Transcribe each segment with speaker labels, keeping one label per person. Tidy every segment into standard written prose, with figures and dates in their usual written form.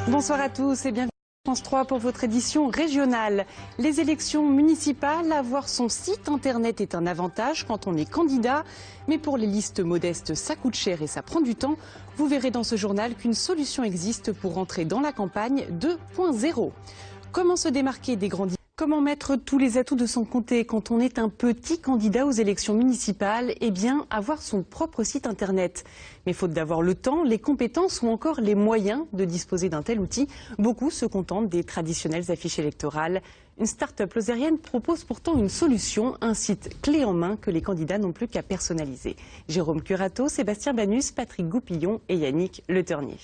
Speaker 1: Bonsoir à tous et bienvenue sur France 3 pour votre édition régionale. Les élections municipales, avoir son site internet est un avantage quand on est candidat. Mais pour les listes modestes, ça coûte cher et ça prend du temps. Vous verrez dans ce journal qu'une solution existe pour entrer dans la campagne 2.0. Comment se démarquer des grands... Comment mettre tous les atouts de son côté quand on est un petit candidat aux élections municipales? Eh bien, avoir son propre site internet. Mais faute d'avoir le temps, les compétences ou encore les moyens de disposer d'un tel outil, beaucoup se contentent des traditionnelles affiches électorales. Une start-up lozérienne propose pourtant une solution, un site clé en main que les candidats n'ont plus qu'à personnaliser. Jérôme Curato, Sébastien Banus, Patrick Goupillon et Yannick Le Ternier.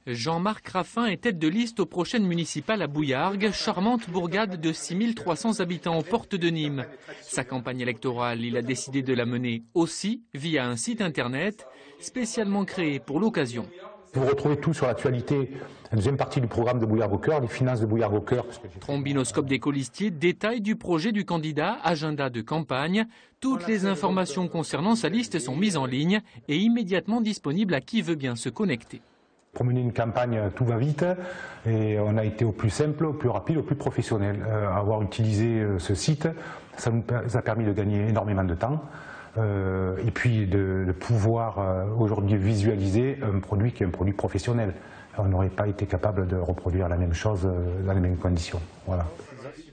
Speaker 2: Jean-Marc Raffin est tête de liste aux prochaines municipales à Bouillargues, charmante bourgade de 6300 habitants aux portes de Nîmes. Sa campagne électorale, il a décidé de la mener aussi via un site internet spécialement créé pour l'occasion.
Speaker 3: Vous retrouvez tout sur l'actualité, la deuxième partie du programme de Bouillargues au cœur, les finances de Bouillargues au cœur.
Speaker 2: Trombinoscope des colistiers, détail du projet du candidat, agenda de campagne. Toutes les informations concernant sa liste sont mises en ligne et immédiatement disponibles à qui veut bien se connecter.
Speaker 3: Pour mener une campagne, tout va vite et on a été au plus simple, au plus rapide, au plus professionnel. Avoir utilisé ce site, ça nous a permis de gagner énormément de temps et puis de pouvoir aujourd'hui visualiser un produit qui est un produit professionnel. On n'aurait pas été capable de reproduire la même chose dans les mêmes conditions. Voilà.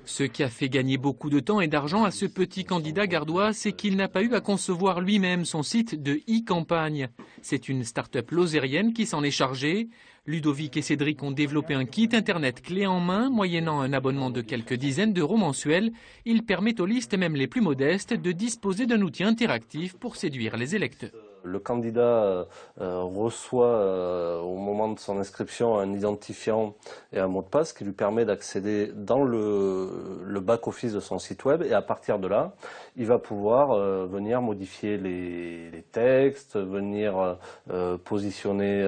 Speaker 2: Ce qui a fait gagner beaucoup de temps et d'argent à ce petit candidat gardois, c'est qu'il n'a pas eu à concevoir lui-même son site de e-campagne. C'est une start-up lozérienne qui s'en est chargée. Ludovic et Cédric ont développé un kit internet clé en main, moyennant un abonnement de quelques dizaines d'euros mensuels. Il permet aux listes, même les plus modestes, de disposer d'un outil interactif pour séduire les électeurs.
Speaker 4: Le candidat reçoit au moment de son inscription un identifiant et un mot de passe qui lui permet d'accéder dans le back-office de son site web et à partir de là, il va pouvoir venir modifier les textes, venir positionner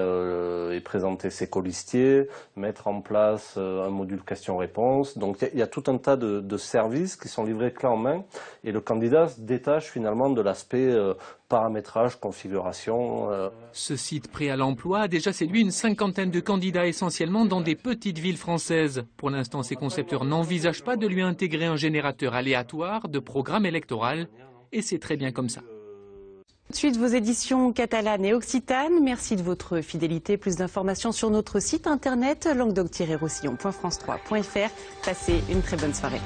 Speaker 4: et présenter ses colistiers, mettre en place un module questions-réponses. Donc il y a tout un tas de services qui sont livrés clé en main et le candidat se détache finalement de l'aspect paramétrage, configuration.
Speaker 2: Ce site prêt à l'emploi a déjà séduit une cinquantaine de candidats essentiellement dans des petites villes françaises. Pour l'instant, ces concepteurs n'envisagent pas de lui intégrer un générateur aléatoire de programme électoral et c'est très bien comme ça.
Speaker 1: Tout de suite, vos éditions catalanes et occitanes. Merci de votre fidélité. Plus d'informations sur notre site internet languedoc-roussillon.france3.fr. Passez une très bonne soirée.